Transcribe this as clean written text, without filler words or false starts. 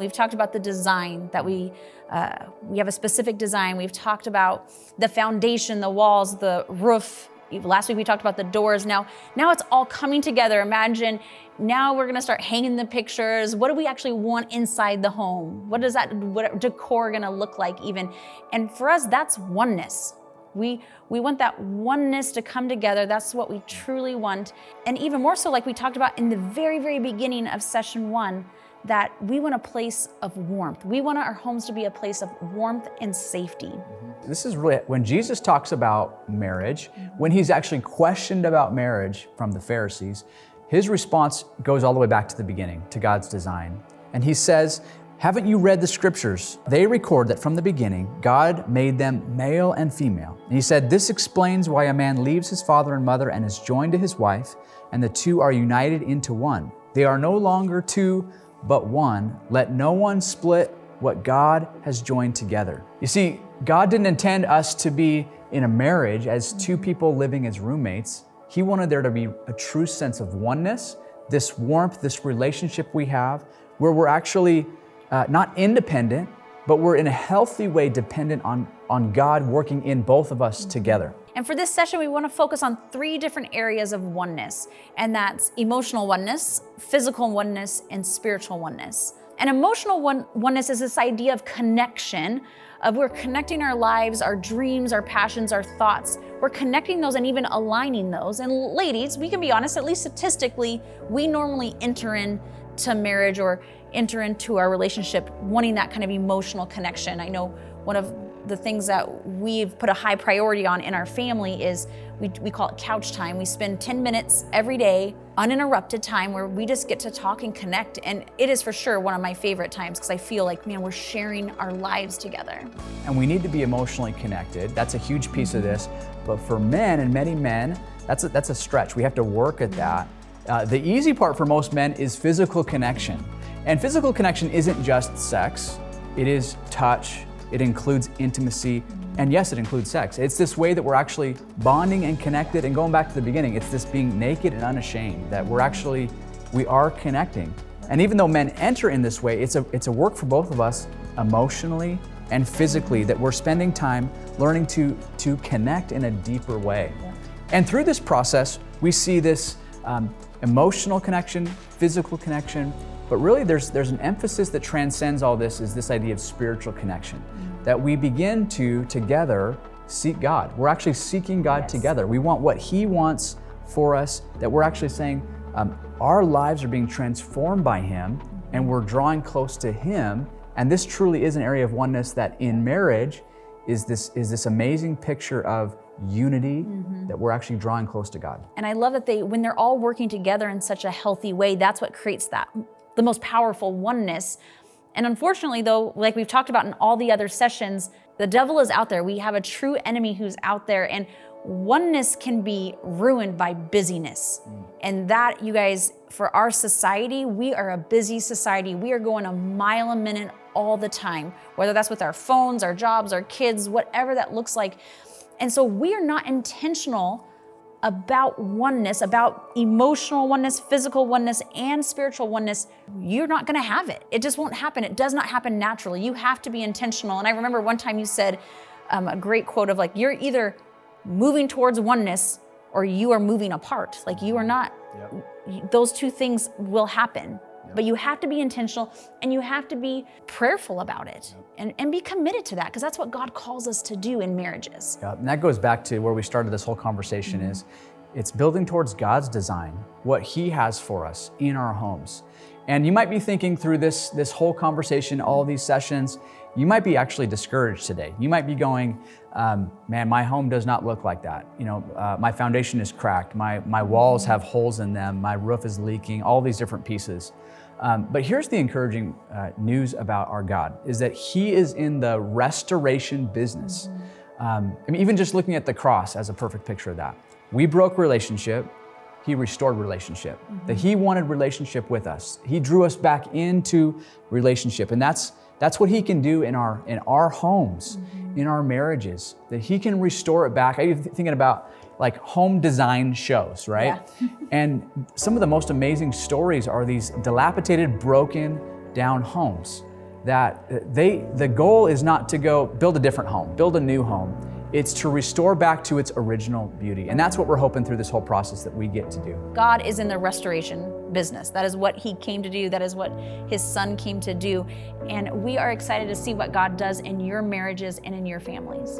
We've talked about the design that we have a specific design. We've talked about the foundation, the walls, the roof. Last week we talked about the doors. Now it's all coming together. Imagine now we're gonna start hanging the pictures. What do we actually want inside the home? What decor gonna look like even? And for us, that's oneness. We want that oneness to come together. That's what we truly want. And even more so, like we talked about in the very, very beginning of session 1, that we want a place of warmth. We want our homes to be a place of warmth and safety. This is really, when Jesus talks about marriage, when he's actually questioned about marriage from the Pharisees, his response goes all the way back to the beginning, to God's design. And he says, haven't you read the scriptures? They record that from the beginning, God made them male and female. And he said, this explains why a man leaves his father and mother and is joined to his wife, and the two are united into one. They are no longer two, but one. Let no one split what God has joined together. You see, God didn't intend us to be in a marriage as two people living as roommates. He wanted there to be a true sense of oneness, this warmth, this relationship we have, where we're actually not independent, but we're in a healthy way dependent on God working in both of us together. And for this session, we want to focus on 3 different areas of oneness, and that's emotional oneness, physical oneness, and spiritual oneness. And emotional oneness is this idea of connection, of we're connecting our lives, our dreams, our passions, our thoughts. We're connecting those and even aligning those. And ladies, we can be honest, at least statistically, we normally enter into marriage or enter into our relationship wanting that kind of emotional connection. I know one of the things that we've put a high priority on in our family is we call it couch time. We spend 10 minutes every day, uninterrupted time, where we just get to talk and connect. And it is for sure one of my favorite times because I feel like, man, we're sharing our lives together. And we need to be emotionally connected. That's a huge piece of this. But for men, and many men, that's a stretch. We have to work at that. The easy part for most men is physical connection. And physical connection isn't just sex. It is touch. It includes intimacy. And yes, it includes sex. It's this way that we're actually bonding and connected. And going back to the beginning, it's this being naked and unashamed, that we are connecting. And even though men enter in this way, it's a work for both of us emotionally and physically, that we're spending time learning to connect in a deeper way. And through this process, we see this emotional connection, physical connection, but really there's an emphasis that transcends all this, is this idea of spiritual connection, that we begin to together seek God. We're actually seeking God together. We want what He wants for us, that we're actually saying our lives are being transformed by Him and we're drawing close to Him. And this truly is an area of oneness that in marriage is this amazing picture of unity, that we're actually drawing close to God. And I love that when they're all working together in such a healthy way, that's what creates the most powerful oneness. And unfortunately though, like we've talked about in all the other sessions, the devil is out there. We have a true enemy who's out there, and oneness can be ruined by busyness. And that, you guys, for our society, we are a busy society. We are going a mile a minute all the time, whether that's with our phones, our jobs, our kids, whatever that looks like. And so we are not intentional about oneness, about emotional oneness, physical oneness, and spiritual oneness. You're not gonna have it. It just won't happen. It does not happen naturally. You have to be intentional. And I remember one time you said a great quote of like, you're either moving towards oneness or you are moving apart. Like you are not, those two things will happen. But you have to be intentional and you have to be prayerful about it and be committed to that, because that's what God calls us to do in marriages. Yeah, and that goes back to where we started this whole conversation is it's building towards God's design, what He has for us in our homes. And you might be thinking through this whole conversation, all these sessions, you might be actually discouraged today. You might be going, man, my home does not look like that. You know, my foundation is cracked. My walls have holes in them. My roof is leaking, all these different pieces. But here's the encouraging news about our God, is that He is in the restoration business. I mean, even just looking at the cross as a perfect picture of that. We broke relationship, He restored relationship. That He wanted relationship with us. He drew us back into relationship. And that's what He can do in our homes, in our marriages, that He can restore it back. I'm thinking about like home design shows, right? Yeah. And some of the most amazing stories are these dilapidated, broken down homes. that the goal is not to go build a different home, build a new home. It's to restore back to its original beauty. And that's what we're hoping through this whole process that we get to do. God is in the restoration business. That is what he came to do. That is what his son came to do. And we are excited to see what God does in your marriages and in your families.